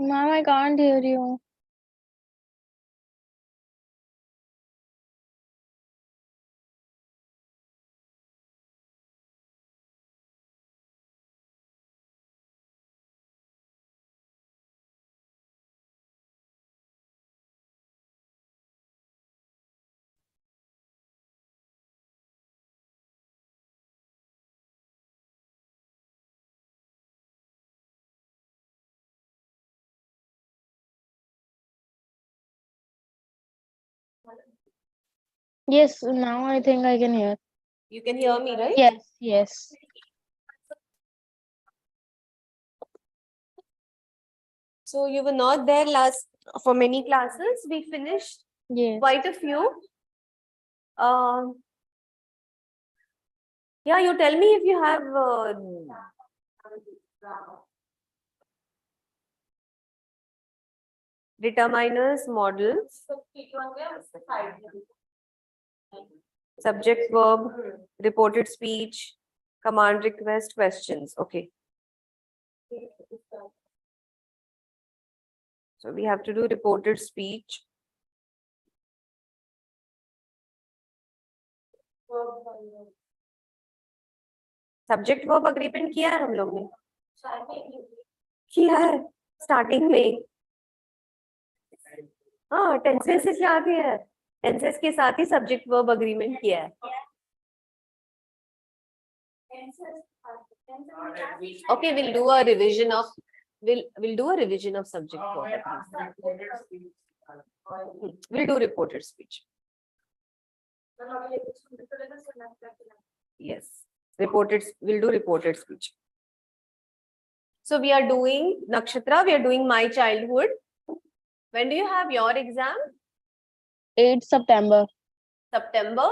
Ma'am, I can't hear you. Yes, now I think I can hear. You can hear me, right? Yes, yes. So you were not there last for many classes. We finished Yes. quite a few. Yeah, you tell me if you have determiners, models, subject, verb, reported speech, command, request, questions. Okay. So we have to do reported speech. Subject verb agreement किया है हम लोग ने किया है starting में हाँ tenses से क्या आती है टेंसेस के साथ ही सब्जेक्ट वर्ब अग्रीमेंट किया है okay we'll do a revision of we'll do a revision of subject verb we'll do reported speech yes we'll do reported speech. So we are doing Nakshatra, we are doing My Childhood. When do you have your exam? 8 September. September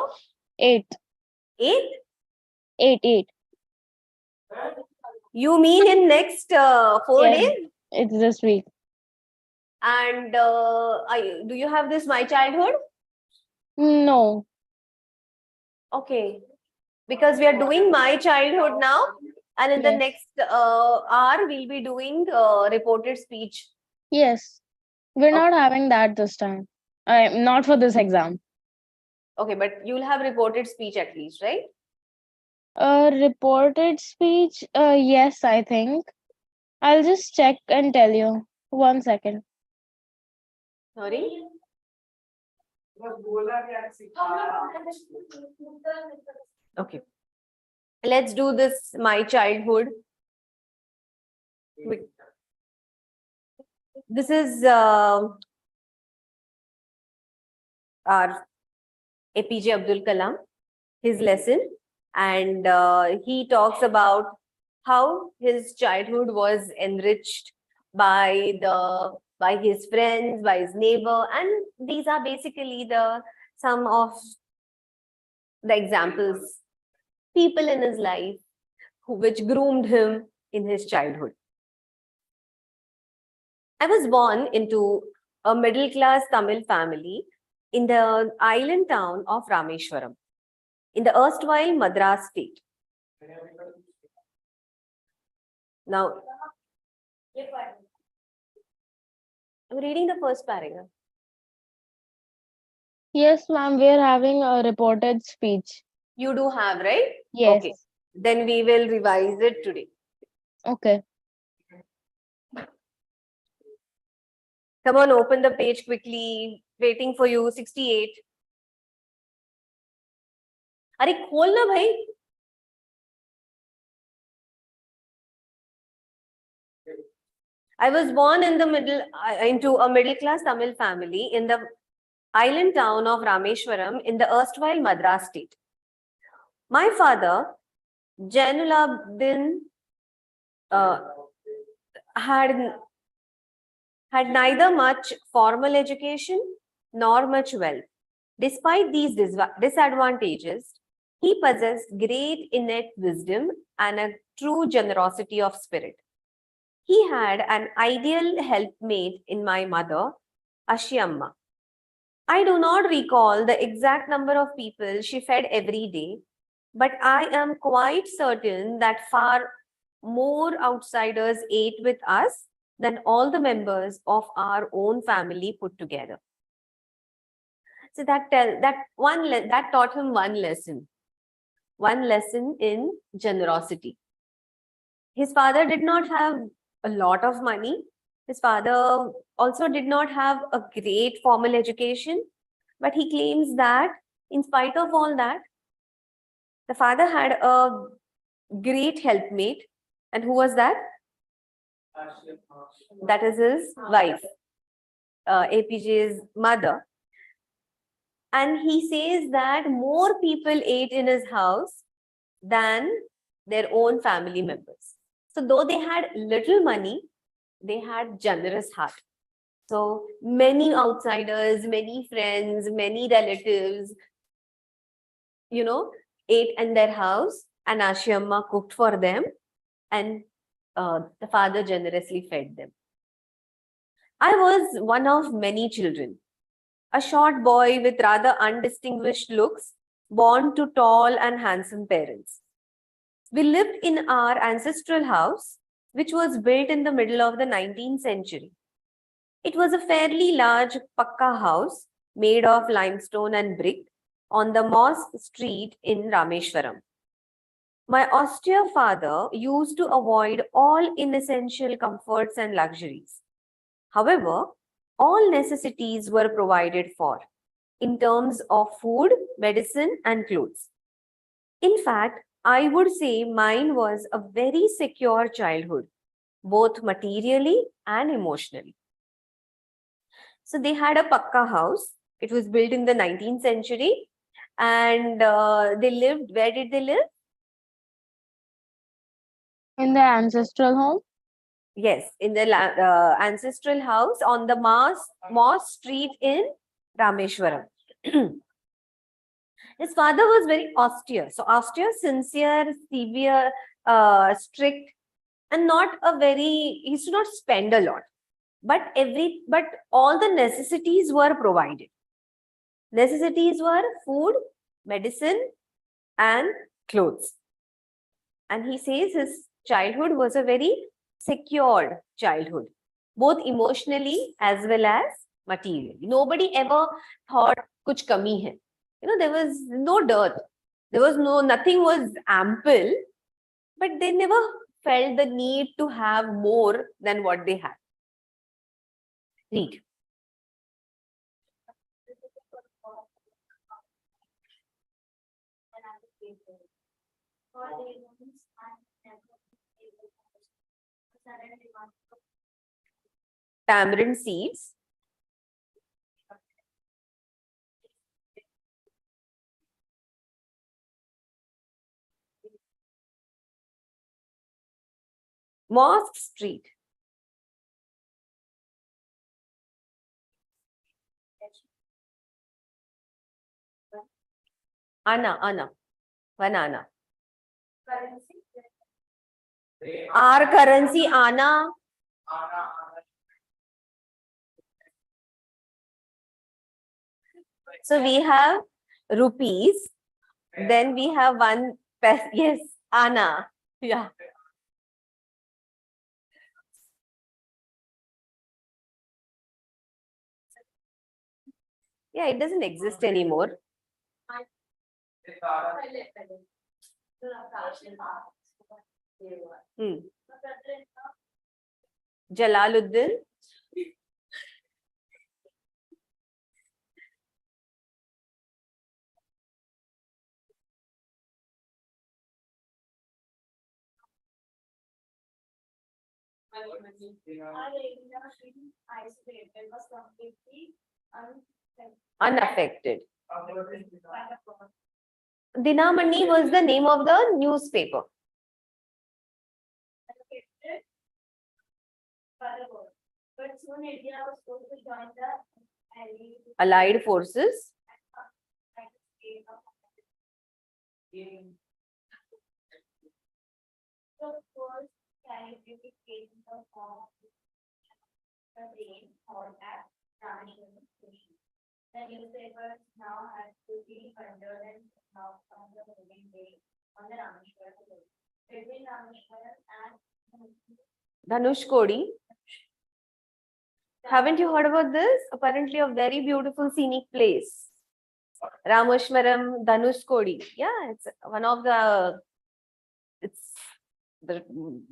8. 8th? 8. You mean in next 4 Yes. days? It's this week. And do you have this My Childhood? No. Okay. Because we are doing My Childhood now. And in the Yes. next hour, we'll be doing reported speech. Yes. We're not having that this time. Not for this exam. Okay, but you'll have reported speech at least, right? Reported speech? Yes, I think. I'll just check and tell you. 1 second. Sorry? Okay. Let's do this My Childhood. This is our APJ Abdul Kalam, his lesson, and he talks about how his childhood was enriched by his friends, by his neighbor, and these are basically some of the examples, people in his life which groomed him in his childhood. I was born into a middle-class Tamil family in the island town of Rameshwaram, in the erstwhile Madras state. Now, I'm reading the first paragraph. Yes, ma'am, we're having a reported speech. You do have, right? Yes. Okay. Then we will revise it today. Okay. Come on, open the page quickly. Waiting for you, 68. अरे खोल ना भाई. I was born into a middle-class Tamil family in the island town of Rameshwaram in the erstwhile Madras state. My father, Jainulabdin, had neither much formal education nor much wealth. Despite these disadvantages, he possessed great innate wisdom and a true generosity of spirit. He had an ideal helpmate in my mother, Ashiamma. I do not recall the exact number of people she fed every day, but I am quite certain that far more outsiders ate with us than all the members of our own family put together. So that taught him one lesson in generosity. His father did not have a lot of money. His father also did not have a great formal education, but he claims that in spite of all that, the father had a great helpmate. And who was that? That is his wife, APJ's mother. And he says that more people ate in his house than their own family members. So though they had little money, they had generous heart. So many outsiders, many friends, many relatives, ate in their house, and Ashiyamma cooked for them, and the father generously fed them. I was one of many children, a short boy with rather undistinguished looks, born to tall and handsome parents. We lived in our ancestral house, which was built in the middle of the 19th century. It was a fairly large pakka house made of limestone and brick on the Mosque Street in Rameshwaram. My austere father used to avoid all inessential comforts and luxuries. However, all necessities were provided for in terms of food, medicine, and clothes. In fact, I would say mine was a very secure childhood, both materially and emotionally. So they had a pakka house. It was built in the 19th century, and they lived. Where did they live? In the ancestral home? Yes, in the ancestral house on the Mosque Street in Rameshwaram. His father was very austere. So austere, sincere, severe, strict, and not a very, he used to not spend a lot. But all the necessities were provided. Necessities were food, medicine, and clothes. And he says his childhood was a very secured childhood, both emotionally as well as materially. Nobody ever thought kuch kami hai. There was no dearth. Nothing was ample, but they never felt the need to have more than what they had. Read. Tamarind seeds. Mosque Street. Anna. Banana. Our currency, Anna. So we have rupees. Then we have one peso. Yes, Anna. Yeah. Yeah, it doesn't exist anymore. Jalaluddin. Unaffected. Dinamani was the name of the newspaper. But soon India was supposed to join the Allied forces. So, of course, scientific cases of the brain or at Rameshwaram station. The newspapers now had to be under and now from the moving day on the Rameshwaram road. Between Rameshwaram and Dhanushkodi. Haven't you heard about this? Apparently a very beautiful scenic place. Rameshwaram Dhanushkodi. Yeah, it's one of the it's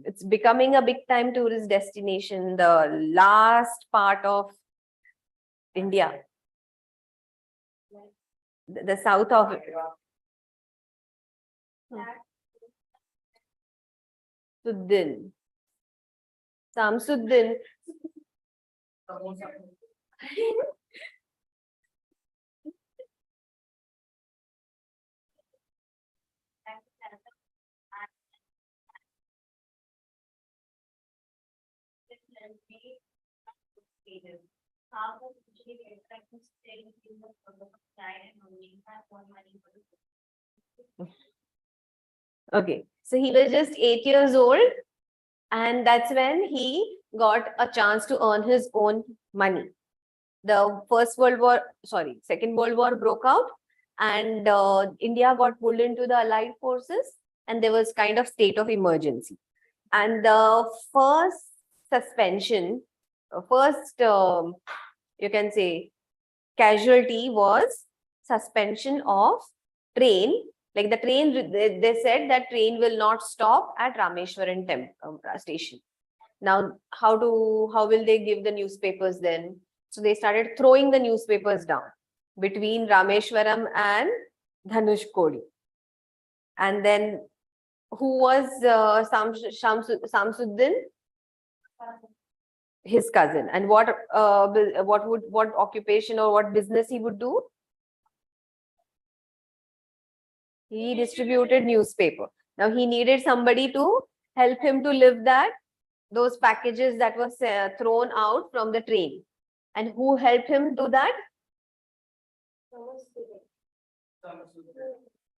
it's becoming a big time tourist destination, the last part of India, the south of it. Suddin. Samsuddin. Okay, so he was just 8 years old, and that's when he got a chance to earn his own money. The Second World War broke out, and India got pulled into the Allied forces, and there was kind of state of emergency. And the first suspension, you can say, casualty was suspension of train. Like the train, they said that train will not stop at Rameshwaram station. Now, how will they give the newspapers then? So they started throwing the newspapers down between Rameshwaram and Dhanushkodi. And then who was Samsuddin? His cousin. And what occupation or what business he would do? He distributed newspaper. Now he needed somebody to help him to live those packages that were thrown out from the train. And who helped him do that?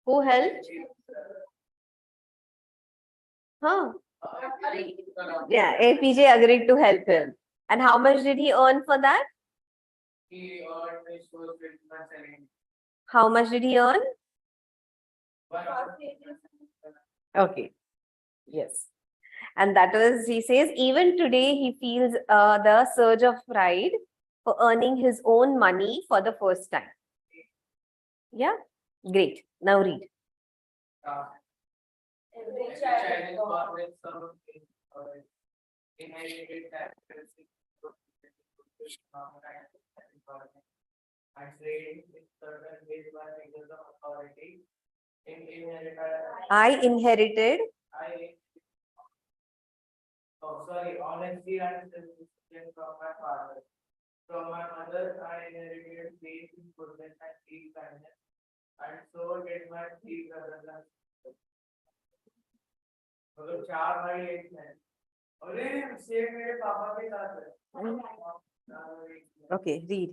Who helped? Huh? Yeah, APJ agreed to help him. And how much did he earn for that? He earned his first salary. How much did he earn? Okay. Yes. And that was, he says, even today he feels the surge of pride for earning his own money for the first time. Yeah, great. Now read. Every child is born with some inherited characteristics and trained in certain ways by figures of authority. I inherited. Honesty and self-discipline from my father. From my mother, I inherited faith in goodness and deep kindness, and so did my three brothers and sisters. मतलब 4 भाई एक हैं. अरे same मेरे पापा के साथ है. Okay, read.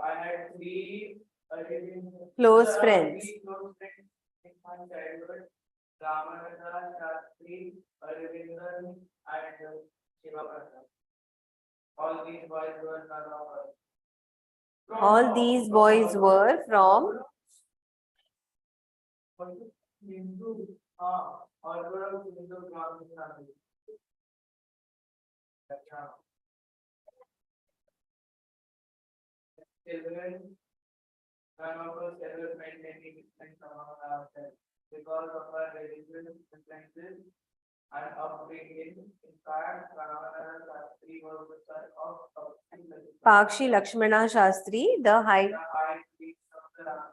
I had three close friends. Close friends in my childhood. Ramananda, Shastri, Arvind, and Shiva Prasad. All these boys were none of us. All these boys were from Hindu, Hindu Brahmin family. Children, none of us ever made any difference among ourselves because of our religious differences and upbringing. In fact, Ramananda Shastri was the son of Pakshi Lakshmana Shastri, the high priest of the Ram.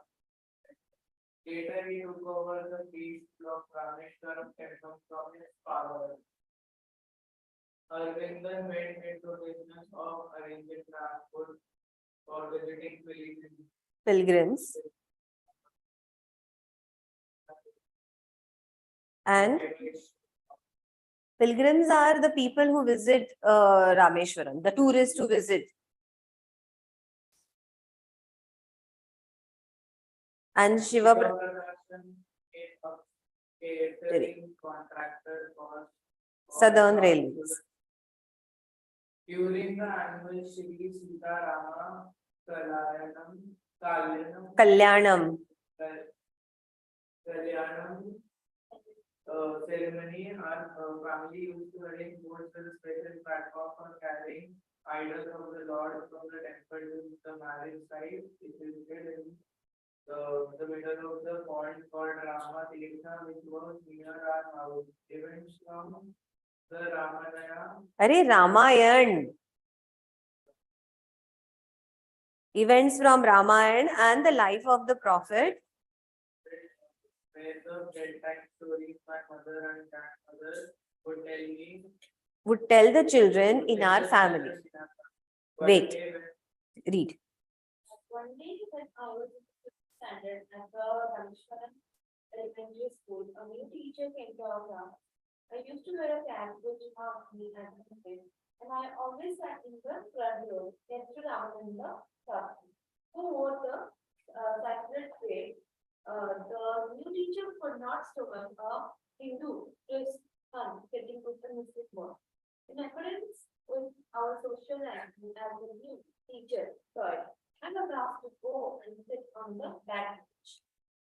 Later, he took over the priest of Rameshwaram temple from his father. Arvindan went into business of arranging transport for visiting pilgrims. And pilgrims are the people who visit Rameshwaram, the tourists who visit. And Shiva Southern Railways. During the annual Shri Sita Rama Kalyanam. ceremony, our family used to arrange boats with a special platform for carrying idols of the Lord from the temple to the marriage site. It is located in the middle of the pond called Rama Tirtha, which was near our house. Events from the Ramayana. Arey Ramayan. Events from Ramayana and the life of the prophet. Where the bedtime stories my mother and grandmother would tell me. Would tell the children in our family. Wait, read. One day when I was in the fifth standard at the Rameshwaram Elementary School, a new teacher came to our class. I used to wear a cap which marked me as a kid, and I always sat in the front row next to Ramananda Shastri, who wore the sacred cape. The new teacher could not stomach a Hindu to his son getting with the Muslim boy. In accordance with our social ranking as a new teacher, third, I was asked to go and sit on the back bench.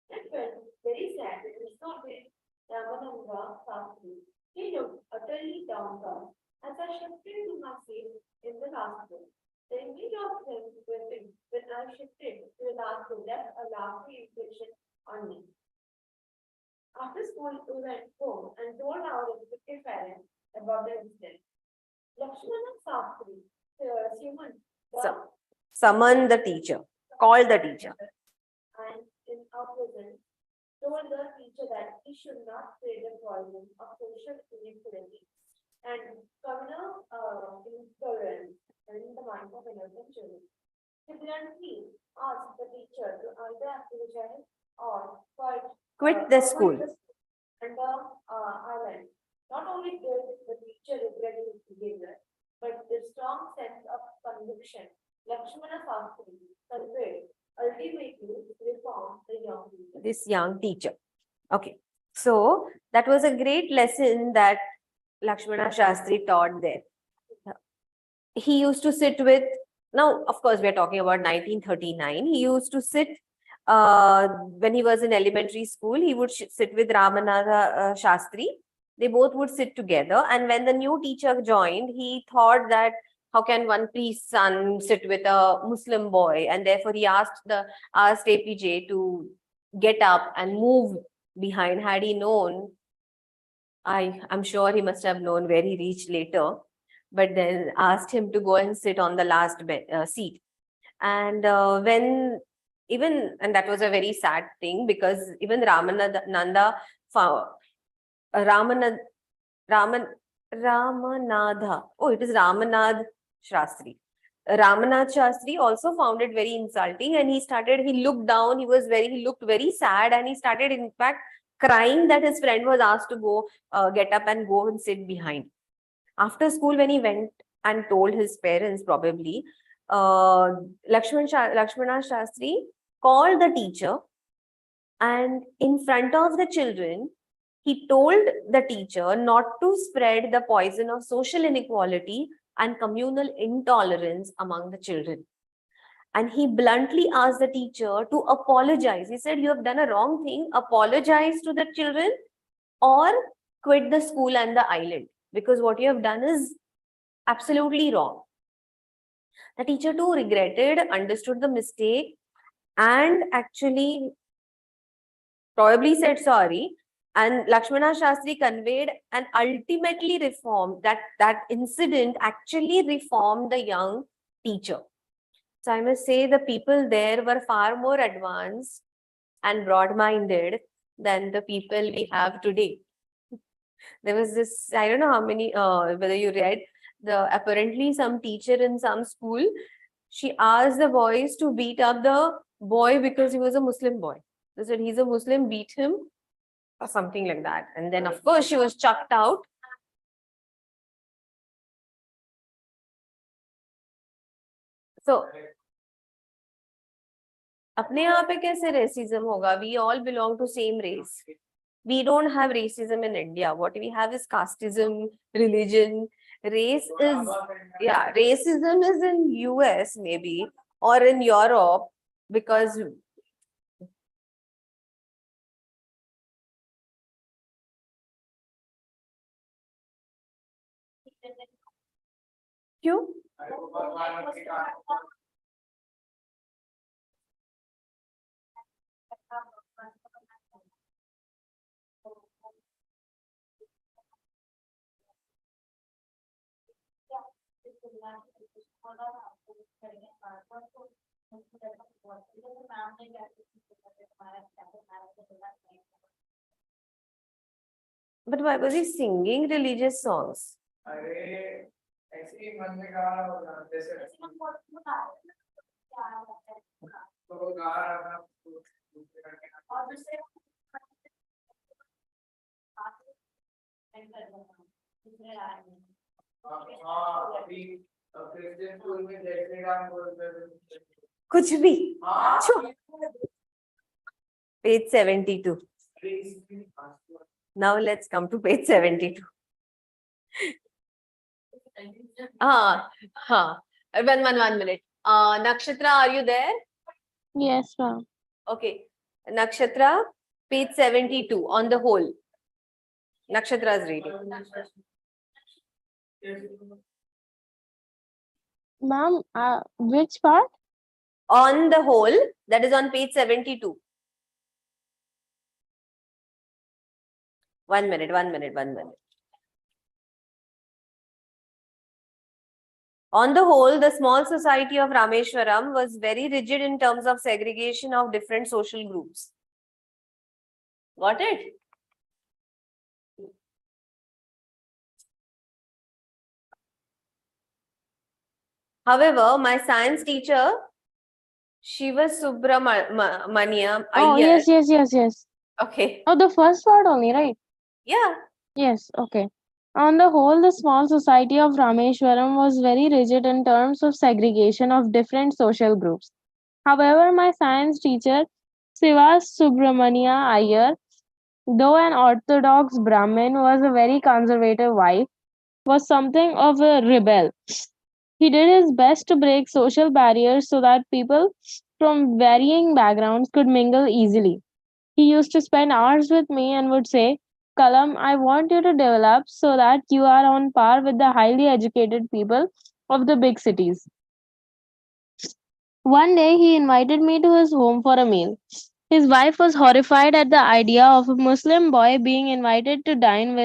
I felt very sad because not with Ramananda Shastri. He looked utterly downcast as I shifted to my seat in the last row. The image of him weeping when I shifted to the last row left a lasting impression on me. After school, we went home and told our respective parents about the incident. Lakshmana Shastri summoned the Summon the teacher. Call the teacher. and in our presence told the teacher that he should not spread the poison of social inequality and communal intolerance in the minds of innocent children. He bluntly asked the teacher to either apologize or Quit the school. And the island. Not only did the teacher regret his behavior, but the strong sense of conviction Lakshmana Shastri conveyed ultimately reformed the young people. This young teacher. Okay. So that was a great lesson that Lakshmana Shastri taught there. He used to sit with, now of course we're talking about 1939. He used to sit when he was in elementary school, he would sit with Ramananda Shastri. They both would sit together. And when the new teacher joined, he thought that how can one priest's son sit with a Muslim boy? And therefore he asked APJ to get up and move behind. Had he known, I'm sure he must have known where he reached later, but then asked him to go and sit on the last seat. And and that was a very sad thing because even Ramananda found Ramanatha. Oh, it is Ramanath Shastri. Ramanath Shastri also found it very insulting, and he looked down, he looked very sad, and he started, in fact, crying that his friend was asked to go, get up and go and sit behind. After school, when he went and told his parents, probably, Lakshmana Shastri called the teacher, and in front of the children, he told the teacher not to spread the poison of social inequality and communal intolerance among the children. And he bluntly asked the teacher to apologize. He said, you have done a wrong thing, apologize to the children or quit the school and the island, because what you have done is absolutely wrong. The teacher too regretted, understood the mistake, and actually probably said sorry. And Lakshmana Shastri conveyed and ultimately reformed that incident actually reformed the young teacher. So I must say the people there were far more advanced and broad-minded than the people we have today. There was this, I don't know how many, whether you read, apparently some teacher in some school, she asked the boys to beat up the boy because he was a Muslim boy. They said, he's a Muslim, beat him, or something like that. And then, of course, she was chucked out. So, अपने यहाँ पे कैसे racism होगा? We all belong to same race. We don't have racism in India. What we have is casteism, religion. Race is, yeah, racism is in US maybe, or in Europe, because क्यों? But why was he singing religious songs? अरे ऐसे ही मन में गा रहा होगा जैसे तो वो गा रहा था दूसरे करके हाँ अभी क्रिश्चियन स्कूल में जय श्री राम बोलते थे कुछ भी. हाँ Page 72. Now let's come to page 72. One minute. Nakshatra, are you there? Yes, ma'am. Okay. Nakshatra, page 72 on the whole. Nakshatra is reading. Ma'am, which part? On the whole, that is on page 72. 1 minute. On the whole, the small society of Rameshwaram was very rigid in terms of segregation of different social groups. Got it? However, my science teacher, Shiva Subramania. Oh, yes. Okay. Oh, the first part only, right? Yeah. Yes, okay. On the whole, the small society of Rameshwaram was very rigid in terms of segregation of different social groups. However, my science teacher, Siva Subramania Iyer, though an orthodox Brahmin, was a very conservative wife, was something of a rebel. He did his best to break social barriers so that people from varying backgrounds could mingle easily. He used to spend hours with me and would say, Kalam, I want you to develop so that you are on par with the highly educated people of the big cities. One day he invited me to his home for a meal. His wife was horrified at the idea of a Muslim boy being invited to dine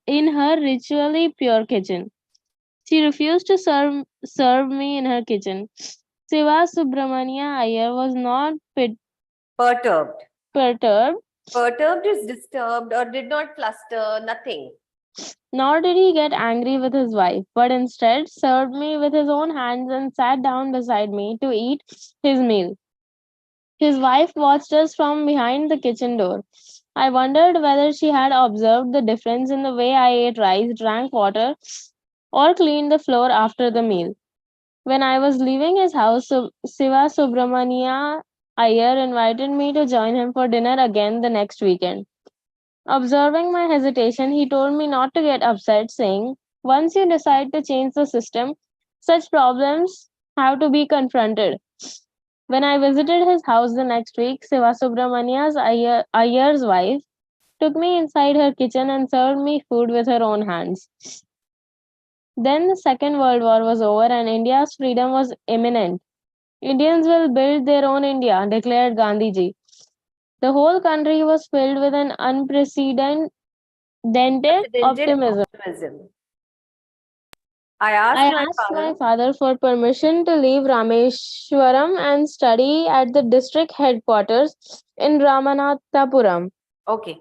in her ritually pure kitchen. She refused to serve me in her kitchen. Siva Subramania Iyer was not Perturbed. perturbed, Perturbed is disturbed or did not fluster, nothing. nor did he get angry with his wife, but instead served me with his own hands and sat down beside me to eat his meal. His wife watched us from behind the kitchen door. I wondered whether she had observed the difference in the way I ate rice, drank water, or cleaned the floor after the meal. When I was leaving his house, Siva Subramania Iyer invited me to join him for dinner again the next weekend. Observing my hesitation, he told me not to get upset, saying, Once you decide to change the system, such problems have to be confronted. When I visited his house the next week, Siva Subramania's Iyer's wife took me inside her kitchen and served me food with her own hands. Then the Second World War was over and India's freedom was imminent. Indians will build their own India, declared Gandhiji. The whole country was filled with an unprecedented optimism. I I asked asked my father for permission to leave Rameshwaram and study at the district headquarters in Ramanathapuram. Okay.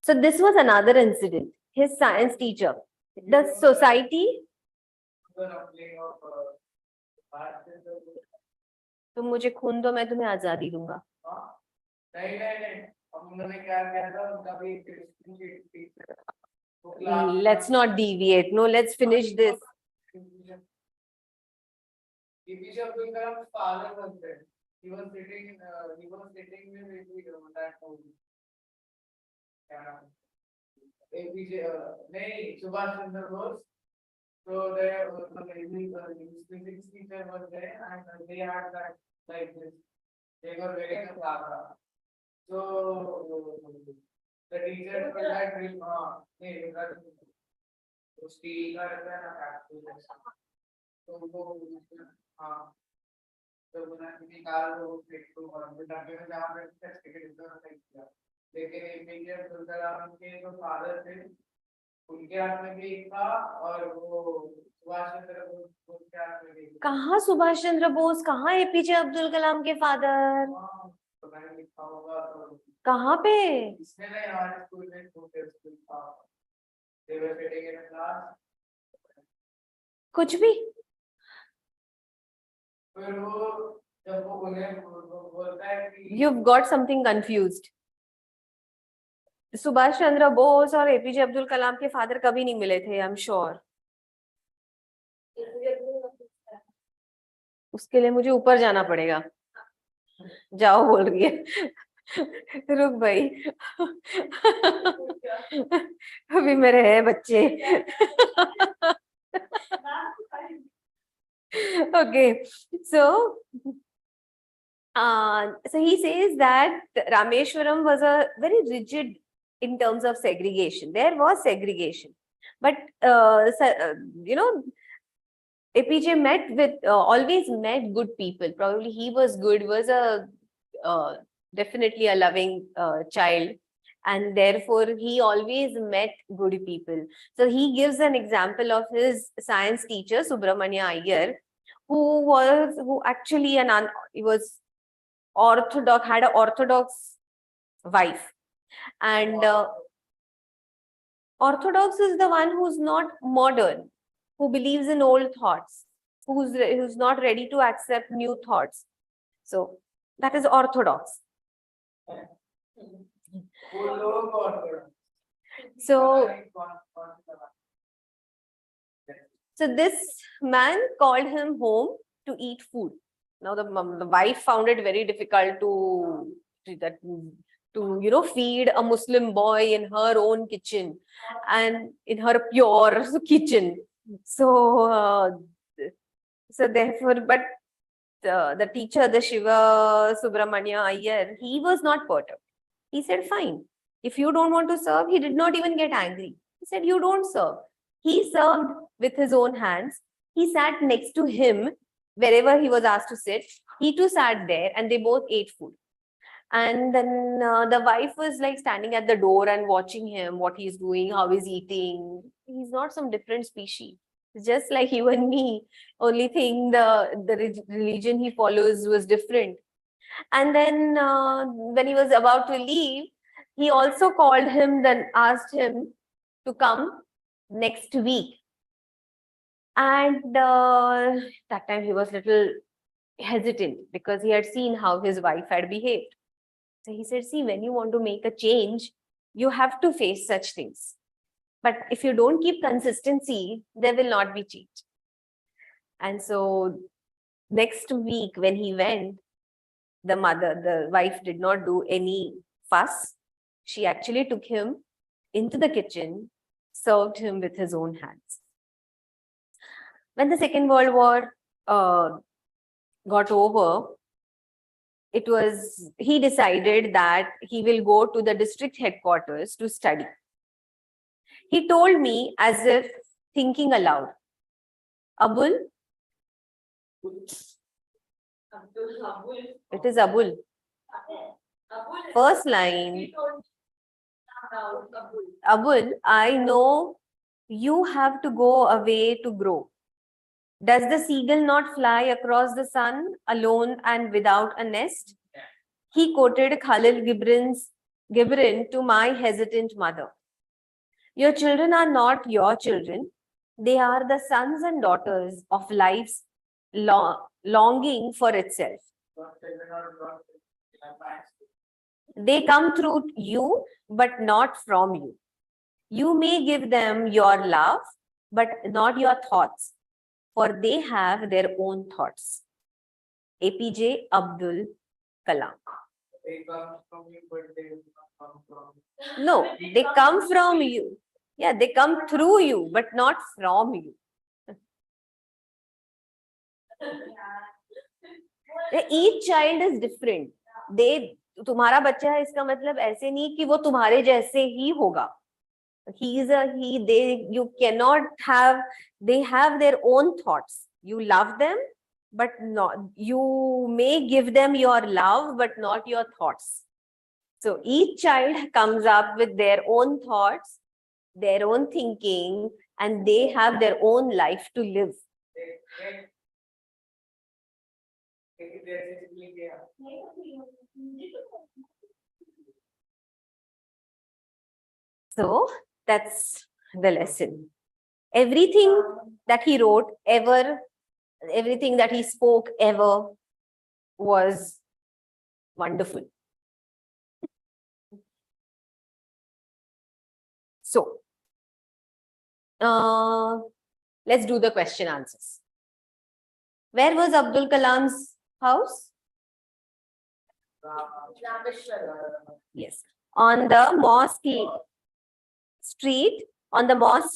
So this was another incident. His science teacher. The society. तुम मुझे खून दो मैं तुम्हें आजादी दूंगा. Let's not deviate. No, let's finish this. APJ Abdul Kalam's father was there. He was sitting with that movie. APJ, nahi, Subhash Chandra Bose. So there was his physics teacher was there and they had that like this. They were wearing a flava. So the teacher told that वो steel का रहता है ना capsule जैसा, तो वो हाँ, तो बना के निकाल दो फेंक दो और डब्बे में जहाँ पे टेस्ट के डिब्बे में फेंक दिया। लेकिन एपीजे अब्दुल कलाम के जो फादर थे उनके हाथ में भी एक था, और वो सुभाष चंद्र बोस के हाथ में भी एक था। कहाँ सुभाष चंद्र बोस, कहाँ एपीजे अब्दुल कलाम के फादर, हाँ, तो मैंने लिखा होगा तो कहाँ पे? इसमें नहीं, हमारे स्कूल में छोटे स्कूल था, they were sitting in a class। कुछ भी? फिर वो जब वो उन्हें बोलता है कि You've got something confused. Subhash Chandra Bose और एपीजे अब्दुल कलाम के फादर कभी नहीं मिले थे, आई एम श्योर। उसके लिए मुझे ऊपर जाना पड़ेगा। जाओ बोल रही है। रुक भाई। अभी मेरे है बच्चे। Okay, so so he says that Rameshwaram was a very rigid in terms of segregation. There was segregation, but you know, APJ met with always met good people. Probably he was good, was a definitely a loving child, and therefore he always met good people. So he gives an example of his science teacher Subramanya Iyer, who actually he was orthodox, had an orthodox wife, and orthodox is the one who's not modern, who believes in old thoughts, who's not ready to accept new thoughts. So that is orthodox. वो लोग और So कौन सा So this man called him home to eat food. Now the wife found it very difficult to feed a Muslim boy in her own kitchen and in her pure kitchen. So therefore, but the teacher, the Shiva Subramanya Iyer, he was not perturbed. He said, fine. If you don't want to serve, he did not even get angry. He said, you don't serve. He served with his own hands. He sat next to him wherever he was asked to sit. He too sat there and they both ate food. And then the wife was like standing at the door and watching him, what he's doing, how he's eating. He's not some different species. Just like you and me. Only thing the religion he follows was different. And then when he was about to leave, he also called him, then asked him to come next week. And that time he was little hesitant because he had seen how his wife had behaved. So he said, see, when you want to make a change, you have to face such things. But if you don't keep consistency, there will not be change. And so next week when he went, the wife did not do any fuss. She actually took him into the kitchen, served him with his own hands. When the Second World War got over, he decided that he will go to the district headquarters to study. He told me as if thinking aloud, Abul, it is Abul. First line, Abul, I know you have to go away to grow. Does the seagull not fly across the sun alone and without a nest? He quoted Khalil Gibran to my hesitant mother. Your children are not your children. They are the sons and daughters of life's longing for itself. They come through you, but not from you. You may give them your love, but not your thoughts, for they have their own thoughts. APJ Abdul Kalam. They come from you, but they do not come from you. No, they come from you. Yeah, they come through you, but not from you. Each child is different. तुम्हारा बच्चा है इसका मतलब ऐसे नहीं कि वो तुम्हारे जैसे ही होगा. you cannot have, they have their own thoughts. You love them, but not, you may give them your love, but not your thoughts. So each child comes up with their own thoughts, their own thinking, and they have their own life to live. So that's the lesson. Everything that he wrote ever, everything that he spoke ever was wonderful. So, let's do the question answers. Where was Abdul Kalam's house? Yes, on the mosque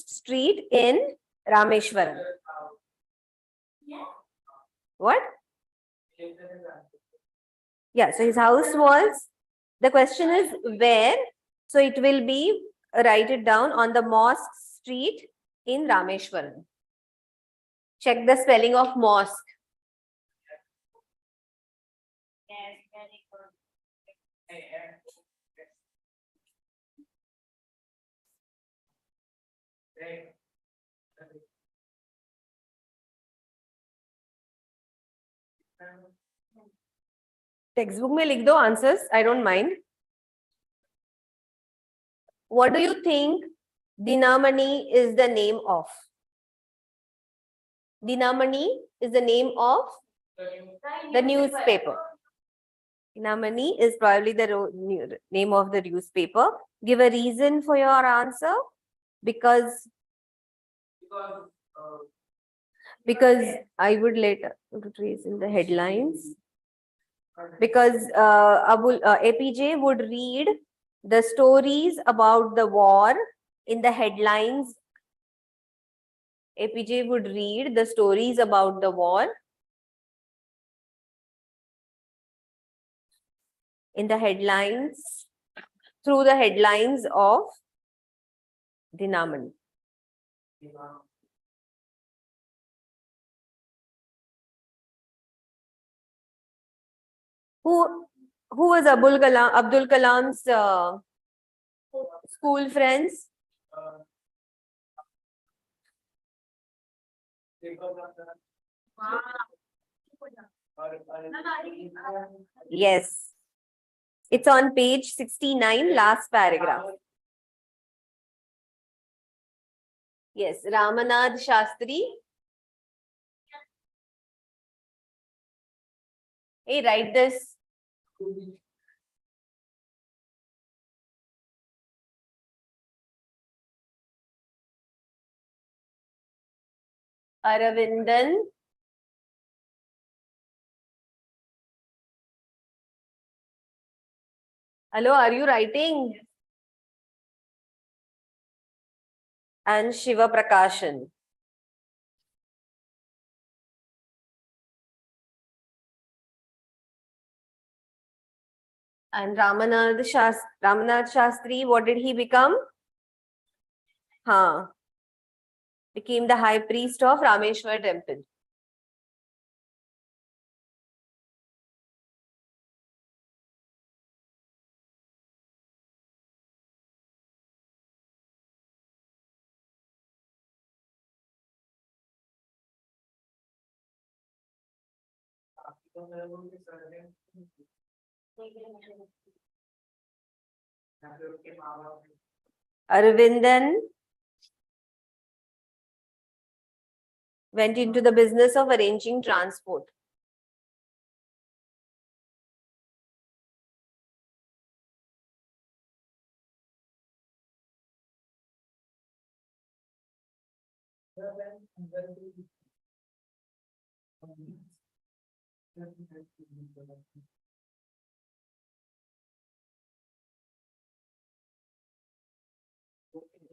street in Rameshwaram. What? Yeah, so his house was, the question is where, so it will be, write it down, on the mosque street in Rameshwaram. Check the spelling of mosque. Textbook में लिख दो answers, I don't mind. What do you think Dinamani is the name of? Dinamani is the name of the newspaper. Dinamani is probably the name of the newspaper. Give a reason for your answer. Because I would later trace in the headlines. Because APJ would read the stories about the war in the headlines. APJ would read the stories about the war in the headlines, through the headlines of Dinamani. Who was Abdul Kalam's school friends? Yes. It's on page 69, last paragraph. Yes, Ramanath Shastri. Hey, write this. Aravindan. Hello, are you writing? And Shiva Prakashan. And Ramanath Shastri, what did he become? Became the high priest of Rameshwar temple. Aravindan went into the business of arranging transport.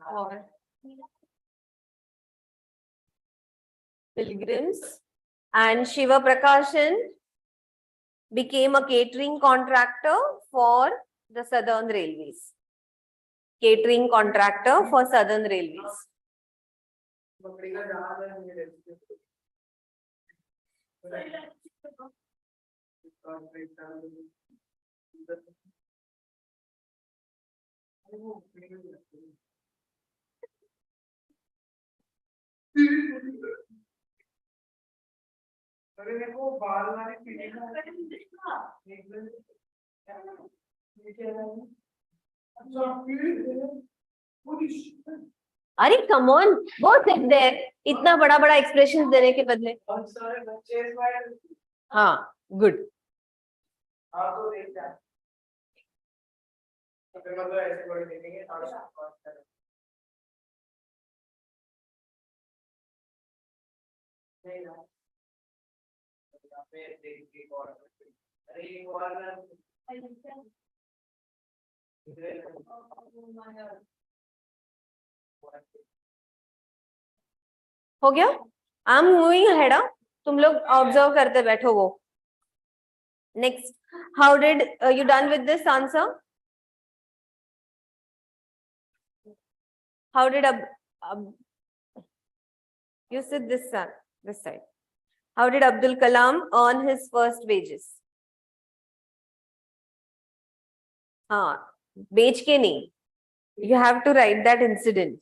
Or pilgrims. And Shiva Prakashan became a catering contractor for the Southern Railways. catering contractor for Southern Railways. बकरी का जहाज है मेरे अरे देखो बाल वाले पीने का अरे कम ऑन, वो सिट देयर, इतना बड़ा बड़ा एक्सप्रेशन देने के बदले. हाँ, गुड. आप तो देखते हैं तो फिर मतलब ऐसे बड़े देखेंगे और बात करें. नहीं ना यहाँ पे देखिए और अरे ये और हो गया. I am moving ahead. तुम लोग ऑब्जर्व करते बैठो वो. Next, how did you done with this answer? How did you said this side. How did Abdul Kalam earn his first wages? हाँ, बेच के नहीं. You have to write that incident.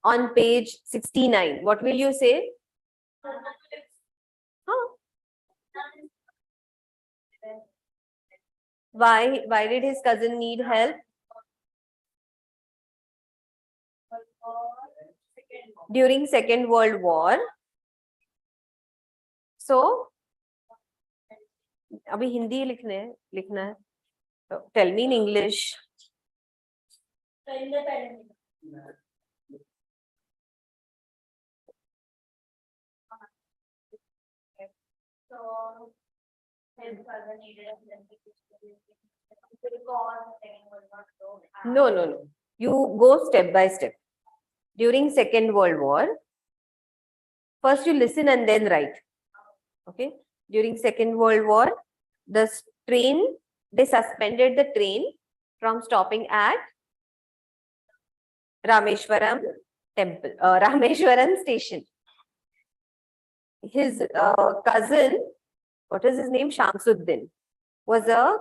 On page 69, what will you say? Huh? Why did his cousin need help? During Second World War. So, अभी हिंदी लिखना है. So, tell me in English. So, his cousin needed a No. You go step by step. During Second World War, first you listen and then write. Okay. During Second World War, they suspended the train from stopping at Rameshwaram temple, Rameshwaram station. His cousin, what is his name? Shamsuddin, was a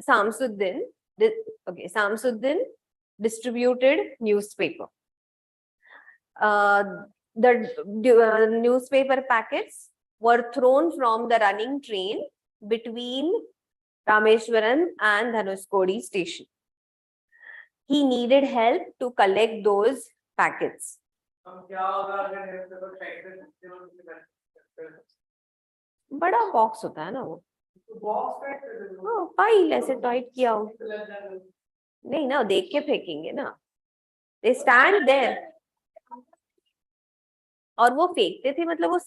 Samsuddin distributed newspaper. The newspaper packets were thrown from the running train between Rameshwaram and Dhanushkodi station. He needed help to collect those packets. बड़ा box होता है ना वो. File ऐसे tight किया हो नहीं ना, देख के फेंकेंगे ना. They stand there. और वो फेंकते थे मतलब वो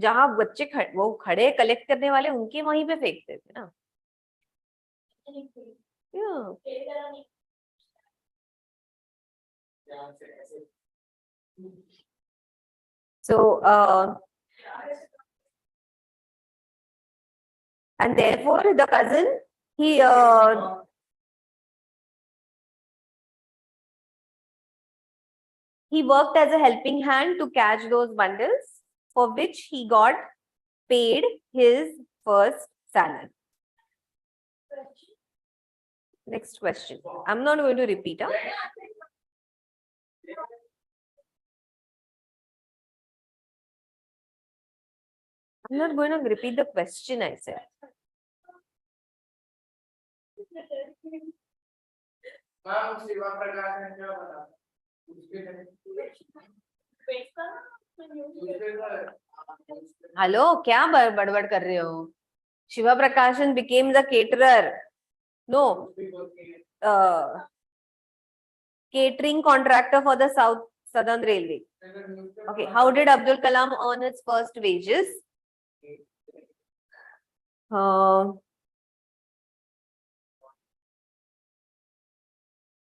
जहां बच्चे वो खड़े कलेक्ट करने वाले उनके वहीं पे फेंकते थे ना. So and therefore the cousin, he worked as a helping hand to catch those bundles, for which he got paid his first salary. Next question. I'm not going to repeat. I'm not going to repeat the question, I said. Hello, क्या बड़बड़ कर रहे हो? Shiva Prakashan became the caterer. No. Catering contractor for the Southern Railway. Okay, how did Abdul Kalam earn his first wages?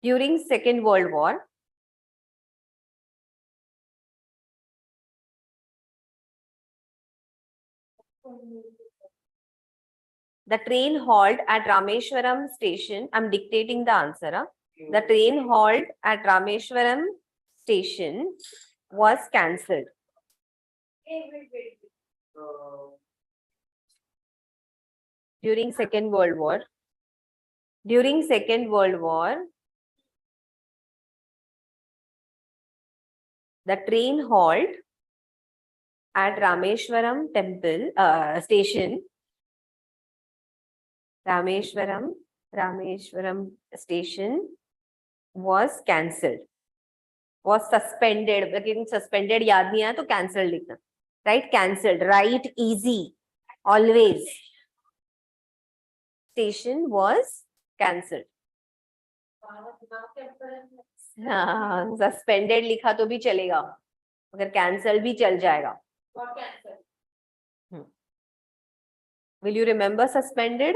During Second World War, the train halt at Rameshwaram station. I'm dictating the answer. Huh? The train halt at Rameshwaram station was cancelled. So, During Second World War. During Second World War, the train halt at Rameshwaram temple station. Rameshwaram station was cancelled. Was suspended. लेकिन suspended याद नहीं आया तो cancelled लिखना. Right? Cancelled. Right? Easy. Always. Station was cancelled. हाँ, suspended लिखा तो भी चलेगा, अगर cancelled भी चल जाएगा. Will you remember suspended?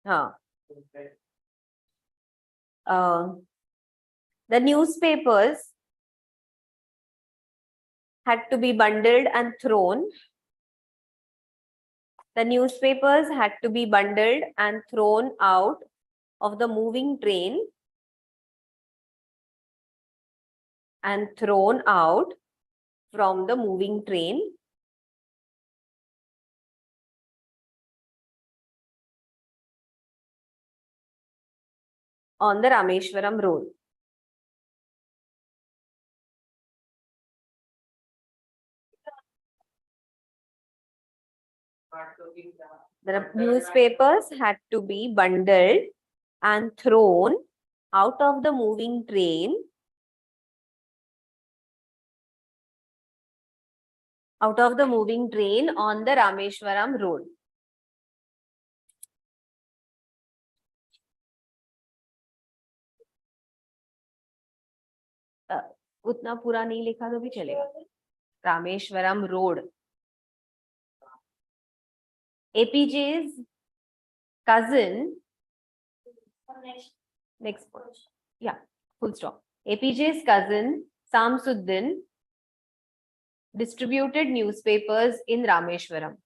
हाँ. The newspapers had to be bundled and thrown. The newspapers had to be bundled and thrown out of the moving train and thrown out from the moving train on the Rameshwaram road. The newspapers had to be bundled and thrown out of the moving train on the Rameshwaram road. उतना पूरा नहीं लिखा तो भी चलेगा. Rameshwaram road. APJ's cousin. Next point. Yeah, full stop. APJ's cousin Samsuddin distributed newspapers in Rameshwaram.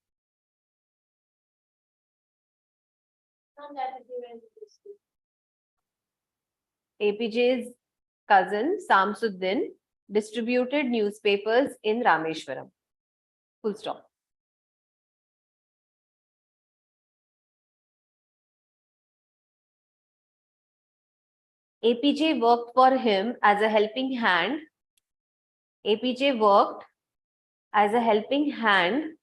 APJ's cousin Samsuddin distributed newspapers in Rameshwaram. Full stop. APJ worked for him as a helping hand. APJ worked as a helping hand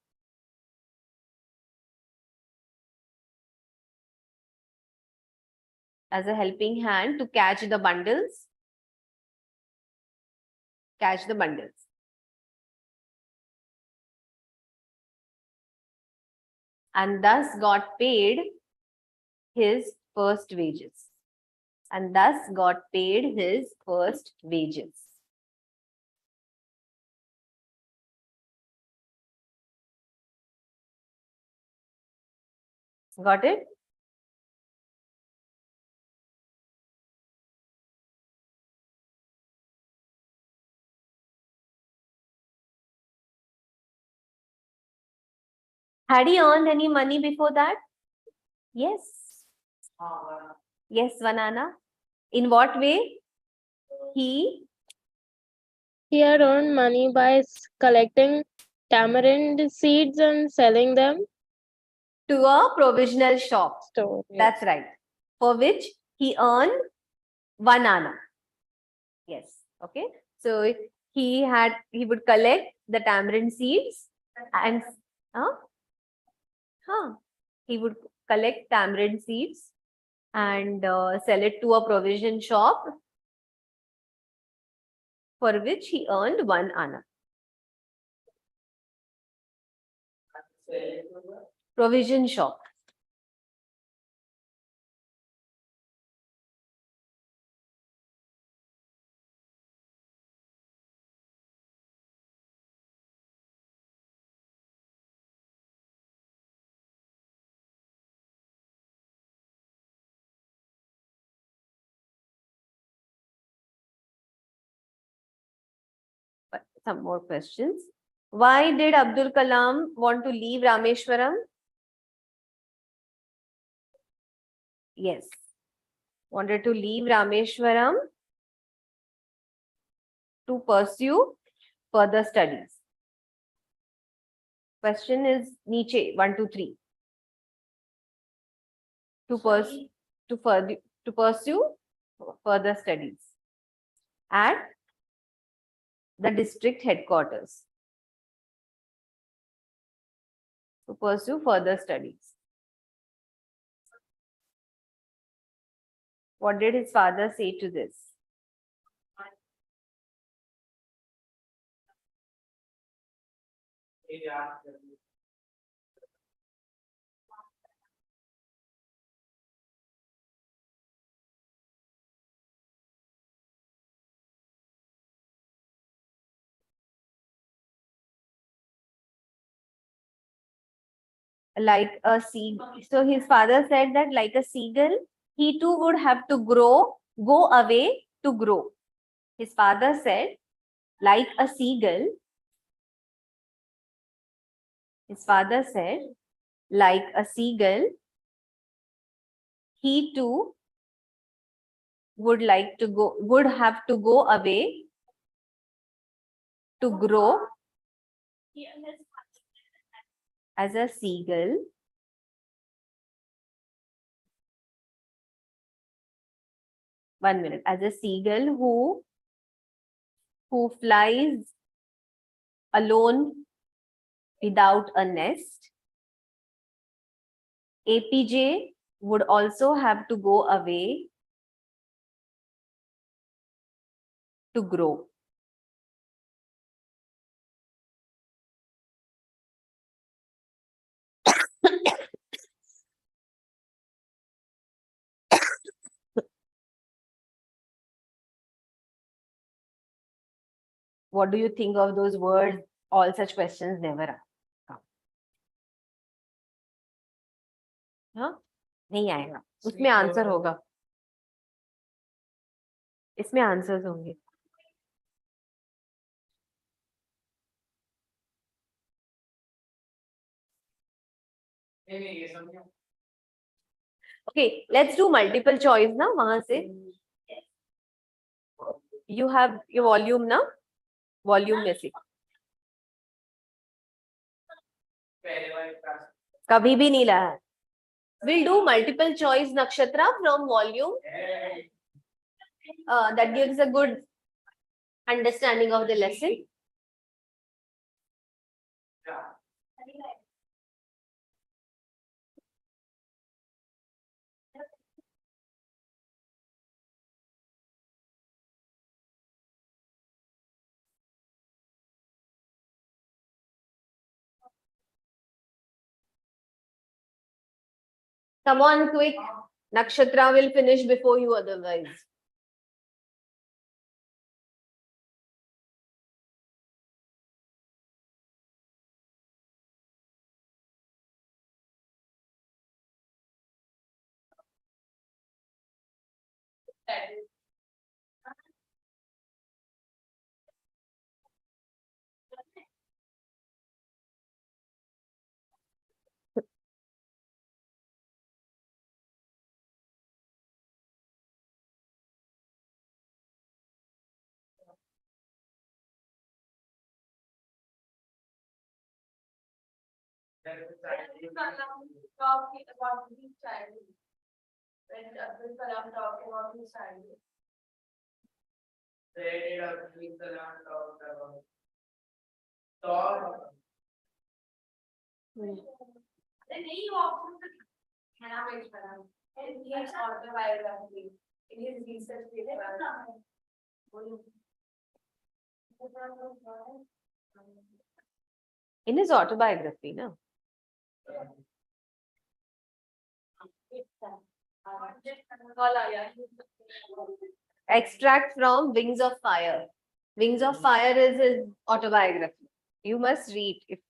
to catch the bundles. And thus got paid his first wages. Got it? Had he earned any money before that? Yes. Yes, Vanana. In what way? He had earned money by collecting tamarind seeds and selling them to a provisional shop. store. That's right. For which he earned 1 anna. Yes. Okay. So he would collect the tamarind seeds and he would collect tamarind seeds and sell it to a provision shop, for which he earned 1 anna. Provision shop. some more questions. Why did Abdul Kalam want to leave Rameshwaram? Yes. Wanted to leave Rameshwaram to pursue further studies. Question is Niche 1, 2, 3. To pursue further studies at the district headquarters. To pursue further studies. What did his father say to this? Like a seagull. So his father said that like a seagull, he too would have to go away to grow. His father said, like a seagull, his father said, like a seagull, he too would have to go away to grow as a seagull. One minute. As a seagull who flies alone without a nest, APJ would also have to go away to grow. What do you think of those words? All such questions never come. हाँ? नहीं आएगा. उसमें answer होगा. इसमें answers होंगे. Okay, let's do multiple choice ना वहां से. You have your volume ना? Volume में से. कभी भी नहीं लाया. We'll do multiple choice nakshatra from volume. That gives a good understanding of the lesson. Come on, quick. Nakshatra will finish before you otherwise. Talking about his childhood. When Abdul Kalam talking about his childhood. They did Abdul Kalam talked about. Talk. Then he options the Hannah Kalam in his autobiography, in his research paper. In his autobiography, no? Extract from Wings of Fire. Wings of Fire is his autobiography. You must read. If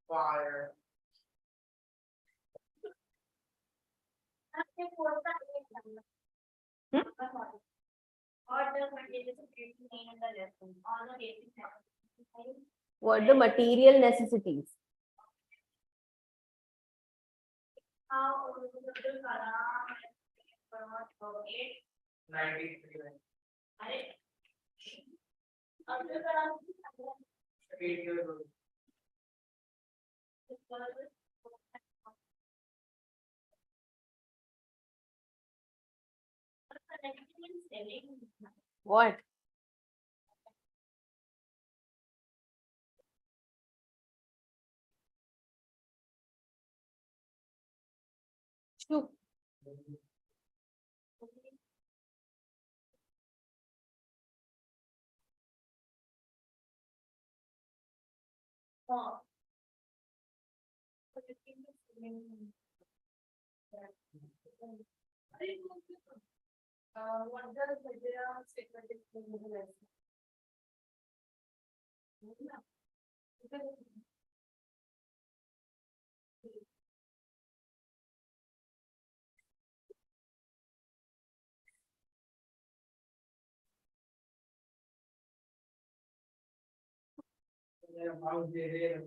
Fire. What the material necessities? How 93. अरे 8 years old. What? Shoe. What does the statement is? How they are.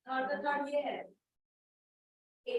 और the third ये है A.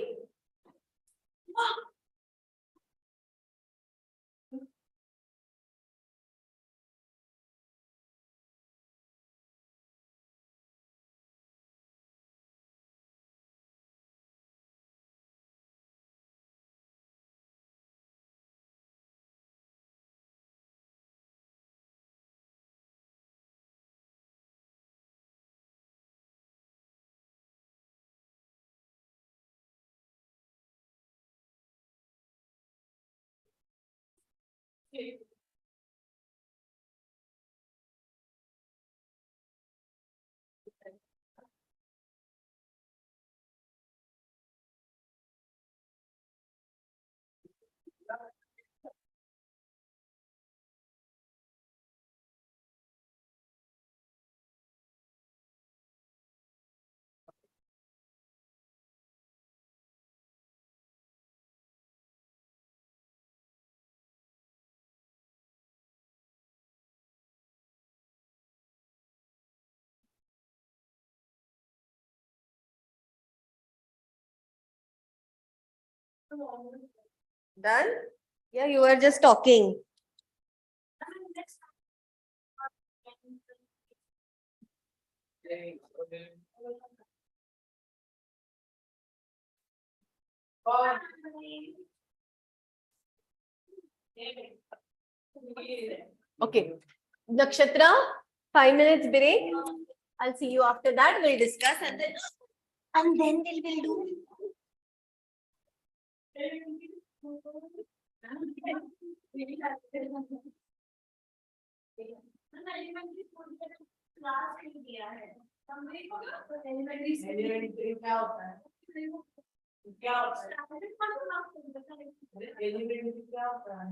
Done? Yeah, you were just talking. Okay. Nakshatra, 5 minutes break. I'll see you after that. We'll discuss and then we'll do. Elementary क्या होता है? क्या होता है? Elementary क्या होता है?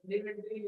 Elementary